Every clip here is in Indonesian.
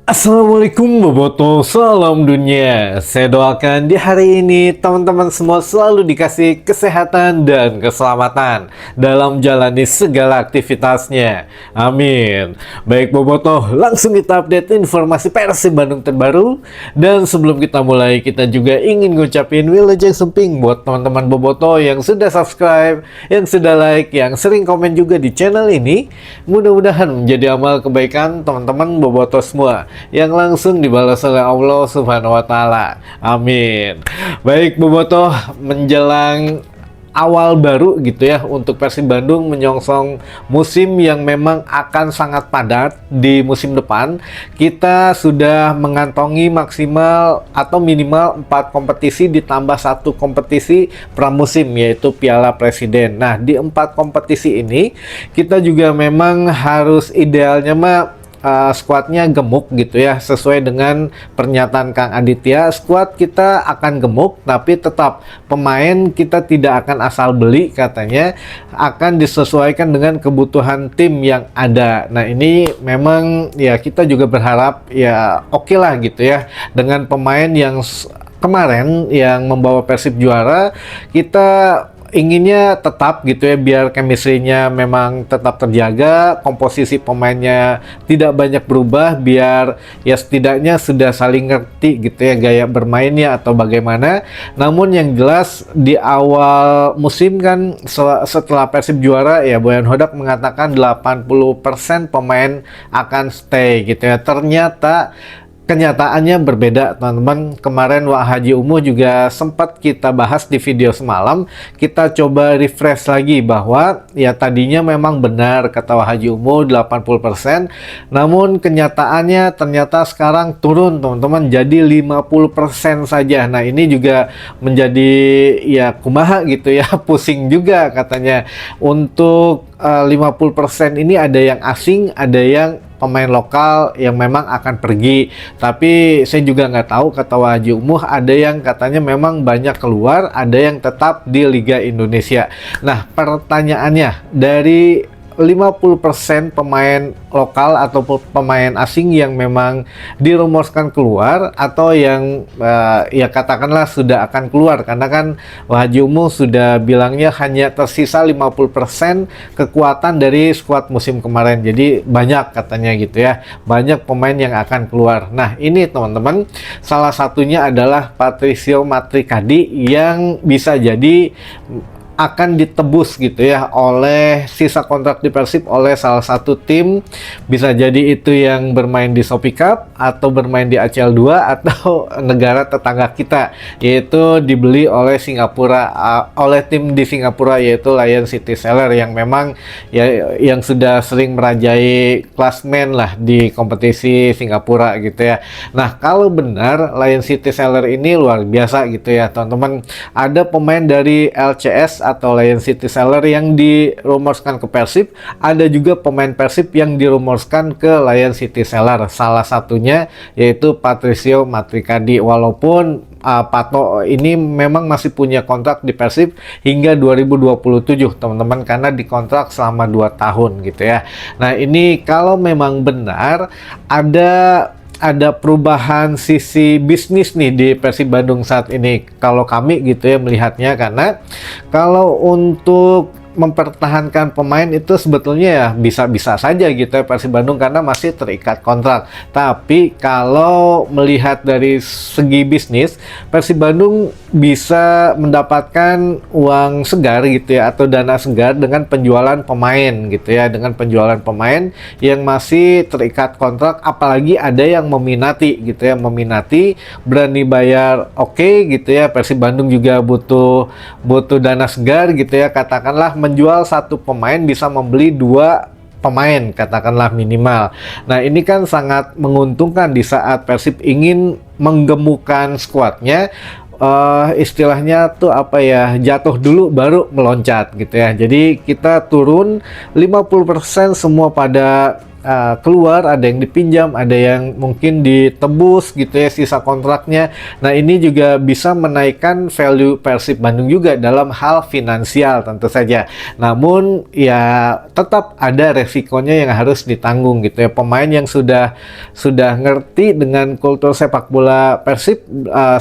Assalamualaikum Boboto, salam dunia. Saya doakan di hari ini teman-teman semua selalu dikasih kesehatan dan keselamatan dalam jalani segala aktivitasnya. Amin. Baik Boboto, langsung kita update informasi Persib Bandung terbaru. Dan sebelum kita mulai, kita juga ingin ngucapin Wilujeng Sumping buat teman-teman Boboto yang sudah subscribe, yang sudah like, yang sering komen juga di channel ini. Mudah-mudahan menjadi amal kebaikan teman-teman Boboto semua yang langsung dibalas oleh Allah Subhanahu wa Ta'ala. Amin. Baik Boboto, menjelang awal baru gitu ya untuk Persib Bandung menyongsong musim yang memang akan sangat padat di musim depan. Kita sudah mengantongi maksimal atau minimal 4 kompetisi ditambah 1 kompetisi pramusim, yaitu Piala Presiden. Nah, di 4 kompetisi ini kita juga memang harus idealnya skuadnya gemuk gitu ya, sesuai dengan pernyataan Kang Aditya. Skuad kita akan gemuk, tapi tetap pemain kita tidak akan asal beli, katanya akan disesuaikan dengan kebutuhan tim yang ada. Nah, ini memang ya kita juga berharap ya oke lah gitu ya, dengan pemain yang kemarin yang membawa Persib juara. Kita inginnya tetap gitu ya, biar chemistry-nya memang tetap terjaga, komposisi pemainnya tidak banyak berubah, biar ya setidaknya sudah saling ngerti gitu ya gaya bermainnya atau bagaimana. Namun yang jelas di awal musim kan setelah Persib juara ya, Boyan Hodak mengatakan 80% pemain akan stay gitu ya. Ternyata kenyataannya berbeda teman-teman. Kemarin Wak Haji Umuh juga sempat kita bahas di video semalam. Kita coba refresh lagi bahwa ya tadinya memang benar kata Wak Haji Umuh 80%, namun kenyataannya ternyata sekarang turun teman-teman, jadi 50% saja. Nah, ini juga menjadi ya kumaha gitu ya, pusing juga katanya. Untuk 50% ini ada yang asing, ada yang pemain lokal yang memang akan pergi. Tapi saya juga nggak tahu, kata Wahji Umuh, ada yang katanya memang banyak keluar, ada yang tetap di Liga Indonesia. Nah, pertanyaannya, dari 50% pemain lokal atau pemain asing yang memang dirumuskan keluar atau yang ya katakanlah sudah akan keluar, karena kan Wahji Umuh sudah bilangnya hanya tersisa 50% kekuatan dari skuad musim kemarin, jadi banyak katanya gitu ya, banyak pemain yang akan keluar. Nah, ini teman-teman, salah satunya adalah Patricio Matricadi yang bisa jadi akan ditebus gitu ya oleh sisa kontrak di Persib oleh salah satu tim. Bisa jadi itu yang bermain di Shopee Cup atau bermain di ACL 2 atau negara tetangga kita, yaitu dibeli oleh Singapura, oleh tim di Singapura, yaitu Lion City Seller, yang memang ya yang sudah sering merajai klasmen lah di kompetisi Singapura gitu ya. Nah, kalau benar Lion City Seller ini luar biasa gitu ya teman-teman, ada pemain dari LCS atau Lion City Seller yang dirumorskan ke Persib, ada juga pemain Persib yang dirumorskan ke Lion City Seller, salah satunya yaitu Patricio Matricadi. Walaupun Pato ini memang masih punya kontrak di Persib hingga 2027 teman-teman, karena dikontrak selama 2 tahun gitu ya. Nah, ini kalau memang benar ada perubahan sisi bisnis nih di Persib Bandung saat ini, kalau kami gitu ya melihatnya. Karena kalau untuk mempertahankan pemain itu sebetulnya ya bisa-bisa saja gitu ya Persib Bandung, karena masih terikat kontrak. Tapi kalau melihat dari segi bisnis, Persib Bandung bisa mendapatkan uang segar gitu ya, atau dana segar dengan penjualan pemain gitu ya, dengan penjualan pemain yang masih terikat kontrak, apalagi ada yang meminati gitu ya, meminati, berani bayar oke gitu ya. Persib Bandung juga butuh dana segar gitu ya, katakanlah menjual 1 pemain bisa membeli 2 pemain katakanlah minimal. Nah, ini kan sangat menguntungkan di saat Persib ingin menggemukkan skuadnya. Istilahnya tuh apa ya, jatuh dulu baru meloncat gitu ya. Jadi kita turun 50% semua pada keluar, ada yang dipinjam, ada yang mungkin ditebus gitu ya sisa kontraknya. Nah, ini juga bisa menaikkan value Persib Bandung juga dalam hal finansial tentu saja. Namun ya tetap ada resikonya yang harus ditanggung gitu ya. Pemain yang sudah ngerti dengan kultur sepak bola Persib,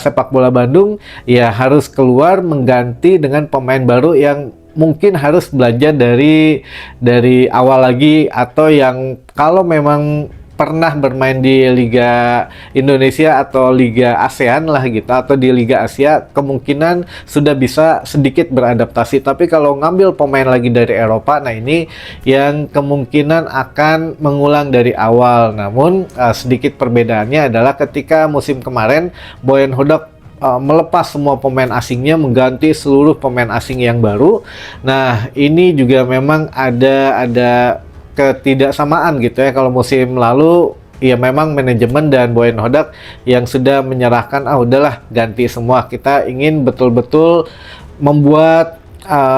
sepak bola Bandung, ya harus keluar mengganti dengan pemain baru yang mungkin harus belajar dari awal lagi, atau yang kalau memang pernah bermain di Liga Indonesia atau Liga ASEAN lah gitu, atau di Liga Asia, kemungkinan sudah bisa sedikit beradaptasi. Tapi kalau ngambil pemain lagi dari Eropa, nah ini yang kemungkinan akan mengulang dari awal. Namun sedikit perbedaannya adalah ketika musim kemarin Boyan Hodak melepas semua pemain asingnya, mengganti seluruh pemain asing yang baru. Nah, ini juga memang ada ketidaksamaan gitu ya. Kalau musim lalu ya memang manajemen dan Boyan Hodak yang sudah menyerahkan, udahlah ganti semua. Kita ingin betul-betul membuat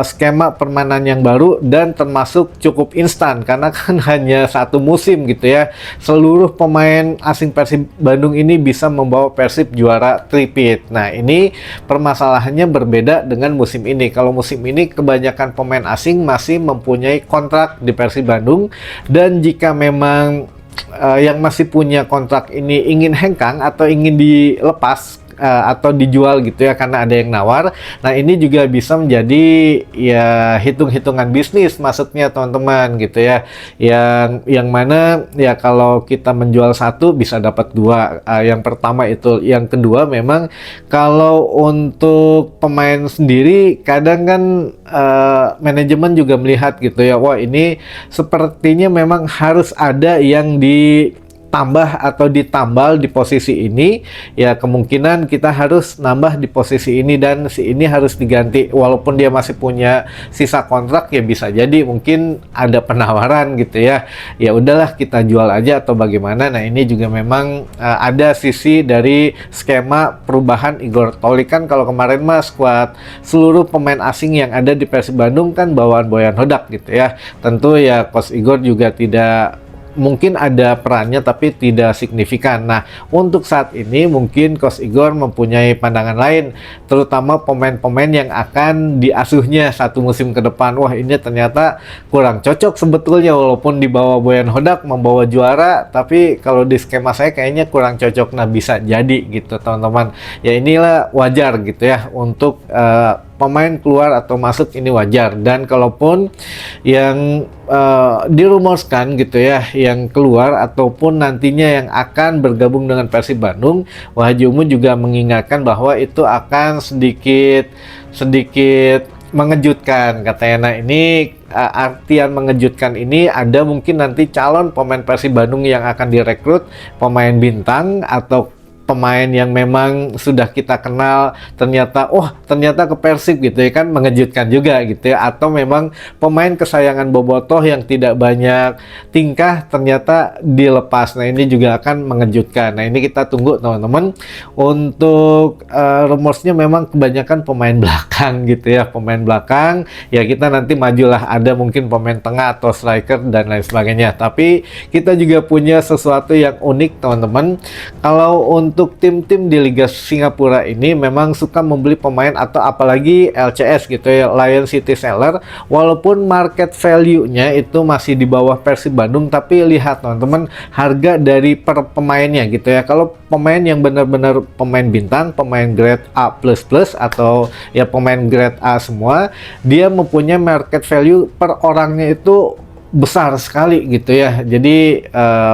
skema permainan yang baru dan termasuk cukup instan, karena kan hanya satu musim gitu ya. Seluruh pemain asing Persib Bandung ini bisa membawa Persib juara three-peat. Nah, ini permasalahannya berbeda dengan musim ini. Kalau musim ini kebanyakan pemain asing masih mempunyai kontrak di Persib Bandung, dan jika memang yang masih punya kontrak ini ingin hengkang atau ingin dilepas atau dijual gitu ya karena ada yang nawar. Nah, ini juga bisa menjadi ya hitung-hitungan bisnis maksudnya teman-teman gitu ya, yang mana ya kalau kita menjual satu bisa dapat dua. Yang pertama itu. Yang kedua, memang kalau untuk pemain sendiri kadang kan manajemen juga melihat gitu ya, wah ini sepertinya memang harus ada yang tambah atau ditambal di posisi ini, ya kemungkinan kita harus nambah di posisi ini, dan si ini harus diganti. Walaupun dia masih punya sisa kontrak, ya bisa jadi mungkin ada penawaran gitu ya, ya udahlah kita jual aja atau bagaimana. Nah, ini juga memang ada sisi dari skema perubahan Igor Tolik. Kan kalau kemarin mah skuad seluruh pemain asing yang ada di Persib Bandung kan bawaan Boyan Hodak gitu ya. Tentu ya Coach Igor juga tidak, mungkin ada perannya tapi tidak signifikan. Nah, untuk saat ini mungkin Coach Igor mempunyai pandangan lain, terutama pemain-pemain yang akan diasuhnya satu musim ke depan. Wah, ini ternyata kurang cocok sebetulnya, walaupun di bawah Boyan Hodak membawa juara, tapi kalau di skema saya kayaknya kurang cocok. Nah, bisa jadi gitu teman-teman. Ya inilah wajar gitu ya, untuk pemain keluar atau masuk ini wajar. Dan kalaupun yang dirumorskan gitu ya, yang keluar ataupun nantinya yang akan bergabung dengan Persib Bandung, Haji Umu juga mengingatkan bahwa itu akan sedikit mengejutkan katanya. Nah, ini artian mengejutkan ini ada mungkin nanti calon pemain Persib Bandung yang akan direkrut, pemain bintang atau pemain yang memang sudah kita kenal, ternyata ke Persib gitu ya, kan mengejutkan juga gitu ya. Atau memang pemain kesayangan Bobotoh yang tidak banyak tingkah ternyata dilepas. Nah, ini juga akan mengejutkan. Nah, ini kita tunggu teman-teman. Untuk rumorsnya memang kebanyakan pemain belakang gitu ya, pemain belakang ya. Kita nanti majulah ada mungkin pemain tengah atau striker dan lain sebagainya. Tapi kita juga punya sesuatu yang unik teman-teman. Kalau untuk tim-tim di Liga Singapura ini memang suka membeli pemain, atau apalagi LCS gitu ya, Lion City Seller, walaupun market value-nya itu masih di bawah Persib Bandung, tapi lihat teman-teman harga dari per pemainnya gitu ya. Kalau pemain yang benar-benar pemain bintang, pemain grade A++ atau ya pemain grade A semua, dia mempunyai market value per orangnya itu besar sekali gitu ya. Jadi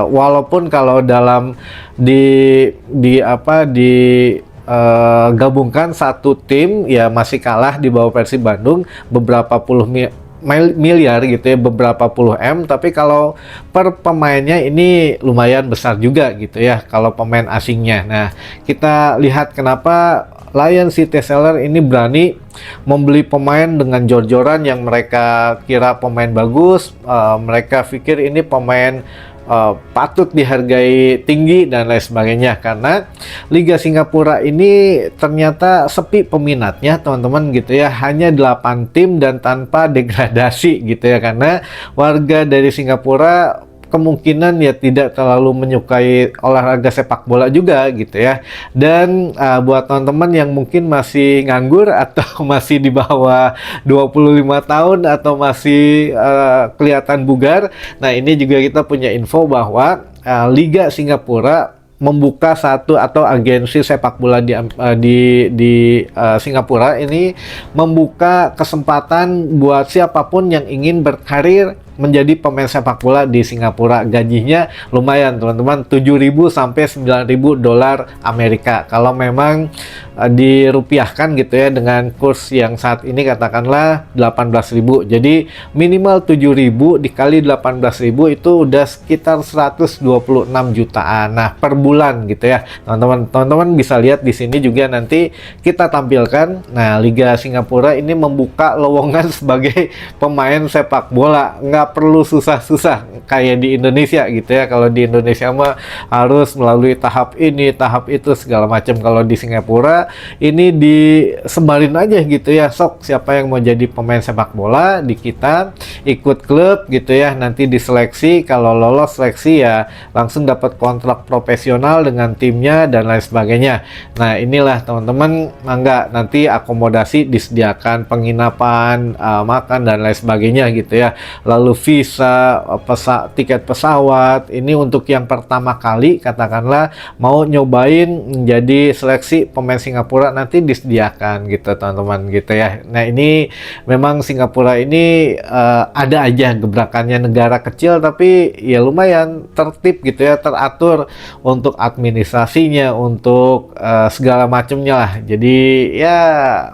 walaupun kalau dalam gabungkan satu tim ya masih kalah di bawah Persib Bandung beberapa puluh miliar gitu ya, beberapa puluh M, tapi kalau per pemainnya ini lumayan besar juga gitu ya kalau pemain asingnya. Nah, kita lihat kenapa Lion City Seller ini berani membeli pemain dengan jor-joran yang mereka kira pemain bagus, mereka pikir ini pemain patut dihargai tinggi dan lain sebagainya, karena Liga Singapura ini ternyata sepi peminatnya teman-teman gitu ya, hanya 8 tim dan tanpa degradasi gitu ya, karena warga dari Singapura kemungkinan ya tidak terlalu menyukai olahraga sepak bola juga gitu ya. Dan buat teman-teman yang mungkin masih nganggur atau masih di bawah 25 tahun atau masih kelihatan bugar, nah ini juga kita punya info bahwa Liga Singapura membuka satu atau agensi sepak bola di Singapura ini membuka kesempatan buat siapapun yang ingin berkarir menjadi pemain sepak bola di Singapura. Gajinya lumayan teman-teman, 7.000 sampai 9.000 dolar Amerika kalau memang dirupiahkan gitu ya dengan kurs yang saat ini katakanlah 18.000. Jadi minimal 7.000 dikali 18.000 itu udah sekitar 126 jutaan. Nah, per bulan gitu ya. Teman-teman bisa lihat di sini juga nanti kita tampilkan. Nah, Liga Singapura ini membuka lowongan sebagai pemain sepak bola. Nggak perlu susah-susah kayak di Indonesia gitu ya. Kalau di Indonesia mah harus melalui tahap ini, tahap itu segala macam. Kalau di Singapura ini disebarin aja gitu ya. Sok siapa yang mau jadi pemain sepak bola di kita, ikut klub gitu ya. Nanti diseleksi, kalau lolos seleksi ya langsung dapat kontrak profesional dengan timnya dan lain sebagainya. Nah, inilah teman-teman, mangga nanti akomodasi disediakan, penginapan, makan dan lain sebagainya gitu ya. Lalu visa, tiket pesawat, ini untuk yang pertama kali katakanlah mau nyobain menjadi seleksi pemain Singapura nanti disediakan gitu teman-teman gitu ya. Nah, ini memang Singapura ini ada aja gebrakannya, negara kecil tapi ya lumayan tertib gitu ya, teratur untuk administrasinya, untuk segala macamnya lah. Jadi ya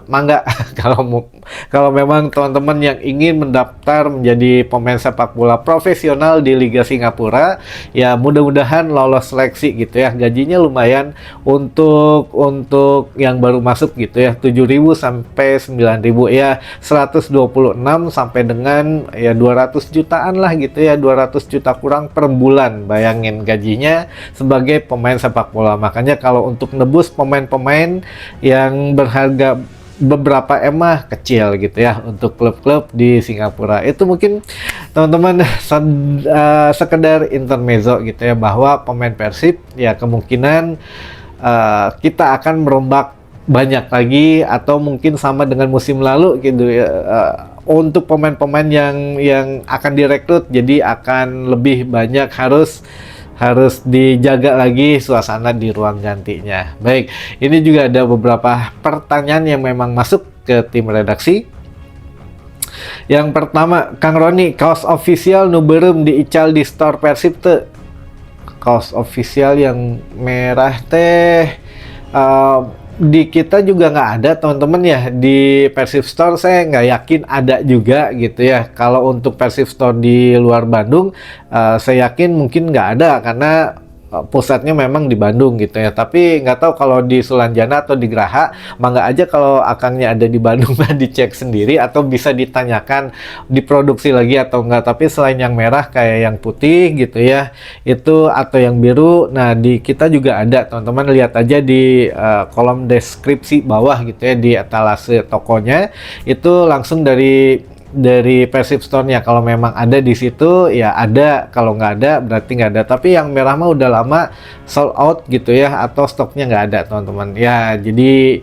mangga kalau memang teman-teman yang ingin mendaftar menjadi pemain sepak bola profesional di Liga Singapura, ya mudah-mudahan lolos seleksi gitu ya. Gajinya lumayan untuk yang baru masuk gitu ya, 7.000 sampai 9.000 ya, 126 sampai dengan ya 200 jutaan lah gitu ya, 200 juta kurang per bulan. Bayangin gajinya sebagai pemain sepak bola. Makanya kalau untuk nebus pemain-pemain yang berharga beberapa emah kecil gitu ya untuk klub-klub di Singapura. Itu mungkin teman-teman sekedar intermezzo gitu ya, bahwa pemain Persib ya kemungkinan kita akan merombak banyak lagi atau mungkin sama dengan musim lalu gitu ya. Untuk pemain-pemain yang akan direkrut, jadi akan lebih banyak, harus dijaga lagi suasana di ruang gantinya. Baik, ini juga ada beberapa pertanyaan yang memang masuk ke tim redaksi. Yang pertama, Kang Roni, kaos official nu beureum diical di store Persib teu? Kaos official yang merah teh di kita juga nggak ada teman-teman ya. Di Persib Store saya nggak yakin ada juga gitu ya. Kalau untuk Persib Store di luar Bandung, saya yakin mungkin nggak ada karena pusatnya memang di Bandung gitu ya. Tapi nggak tahu kalau di Sulanjana atau di Geraha, mangga aja kalau akangnya ada di Bandung dicek sendiri atau bisa ditanyakan diproduksi lagi atau enggak. Tapi selain yang merah kayak yang putih gitu ya, itu atau yang biru, nah di kita juga ada teman-teman, lihat aja di kolom deskripsi bawah gitu ya, di etalase tokonya itu langsung dari Persib Store-nya. Kalau memang ada di situ ya ada, kalau nggak ada berarti nggak ada. Tapi yang merah mah udah lama sold out gitu ya, atau stoknya nggak ada teman-teman ya. Jadi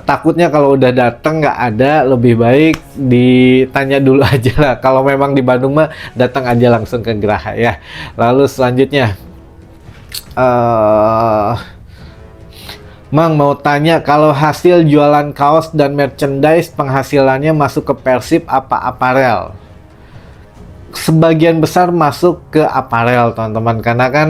takutnya kalau udah datang nggak ada, lebih baik ditanya dulu aja lah. Kalau memang di Bandung mah datang aja langsung ke Geraha ya. Lalu selanjutnya Mang mau tanya, kalau hasil jualan kaos dan merchandise penghasilannya masuk ke Persib apa aparel? Sebagian besar masuk ke aparel teman-teman, karena kan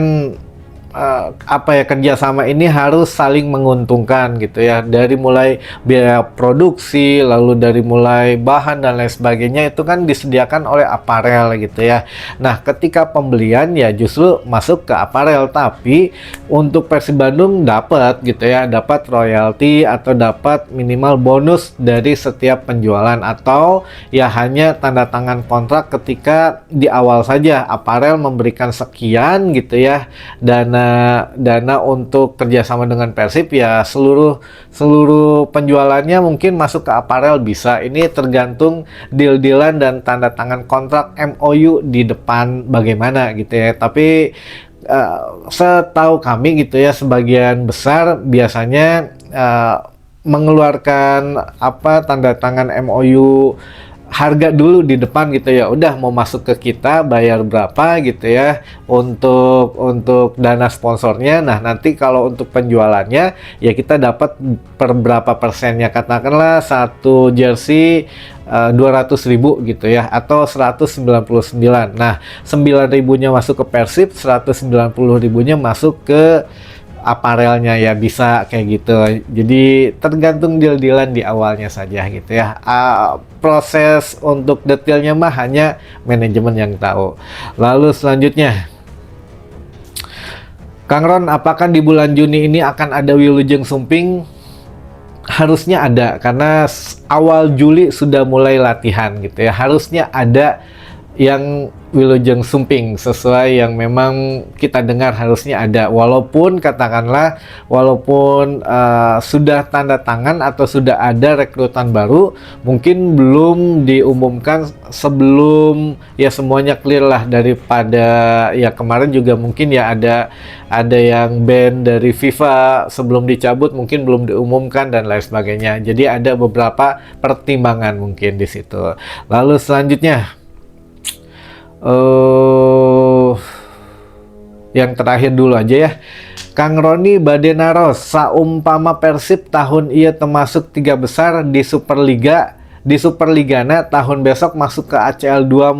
kerjasama ini harus saling menguntungkan gitu ya, dari mulai biaya produksi, lalu dari mulai bahan dan lain sebagainya itu kan disediakan oleh aparel gitu ya. Nah, ketika pembelian ya justru masuk ke aparel, tapi untuk Persib Bandung dapat gitu ya, dapat royalti atau dapat minimal bonus dari setiap penjualan, atau ya hanya tanda tangan kontrak ketika di awal saja aparel memberikan sekian gitu ya dana dana untuk kerjasama dengan Persib, ya seluruh penjualannya mungkin masuk ke aparel bisa. Ini tergantung deal-dealan dan tanda tangan kontrak MOU di depan bagaimana gitu ya. Tapi setahu kami gitu ya, sebagian besar biasanya mengeluarkan tanda tangan MOU harga dulu di depan gitu ya. Udah mau masuk ke kita bayar berapa gitu ya untuk dana sponsornya. Nah, nanti kalau untuk penjualannya ya kita dapat per berapa persennya, katakanlah satu jersey 200.000 gitu ya, atau 199. Nah, 9.000-nya masuk ke Persib, 190.000-nya masuk ke aparelnya, ya bisa kayak gitu. Jadi tergantung deal-dealan di awalnya saja gitu ya. Proses untuk detailnya mah hanya manajemen yang tahu. Lalu selanjutnya, Kang Ron, apakah di bulan Juni ini akan ada Wilujeng Sumping? Harusnya ada, karena awal Juli sudah mulai latihan gitu ya. Harusnya ada yang Wilujeng Sumping sesuai yang memang kita dengar, harusnya ada. Walaupun katakanlah sudah tanda tangan atau sudah ada rekrutan baru, mungkin belum diumumkan sebelum ya semuanya clear lah. Daripada ya kemarin juga mungkin ya ada yang ban dari FIFA sebelum dicabut, mungkin belum diumumkan dan lain sebagainya. Jadi ada beberapa pertimbangan mungkin di situ. Lalu selanjutnya, yang terakhir dulu aja ya. Kang Roni Badenaros, saumpama Persib tahun ia termasuk 3 besar di Superligana, tahun besok masuk ke ACL 2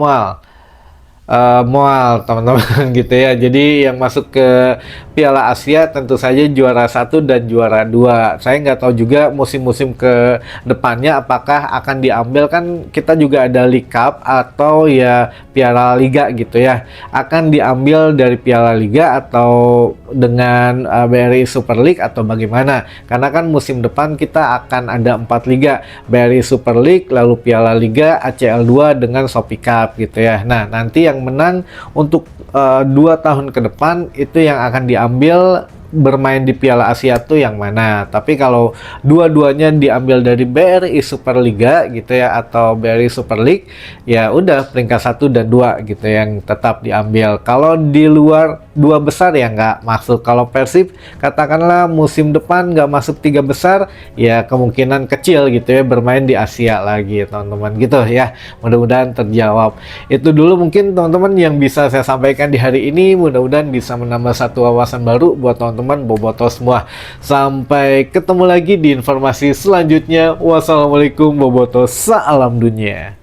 mual teman-teman gitu ya. Jadi yang masuk ke Piala Asia tentu saja juara 1 dan juara 2. Saya nggak tahu juga musim-musim ke depannya apakah akan diambil, kan kita juga ada League Cup atau ya Piala Liga gitu ya. Akan diambil dari Piala Liga atau dengan BRI Super League atau bagaimana? Karena kan musim depan kita akan ada 4 liga, BRI Super League, lalu Piala Liga, ACL 2 dengan Shopee Cup gitu ya. Nah, nanti yang menang untuk 2 tahun ke depan itu yang akan diambil bermain di Piala Asia tuh yang mana. Tapi kalau dua-duanya diambil dari BRI Superliga gitu ya atau BRI Super League, ya udah peringkat 1 dan 2 gitu yang tetap diambil. Kalau di luar 2 besar ya nggak masuk. Kalau Persib katakanlah musim depan nggak masuk 3 besar, ya kemungkinan kecil gitu ya bermain di Asia lagi teman-teman gitu ya. Mudah-mudahan terjawab. Itu dulu mungkin teman-teman yang bisa saya sampaikan di hari ini. Mudah-mudahan bisa menambah satu wawasan baru buat teman-teman boboto semua. Sampai ketemu lagi di informasi selanjutnya. Wassalamualaikum boboto, salam dunia.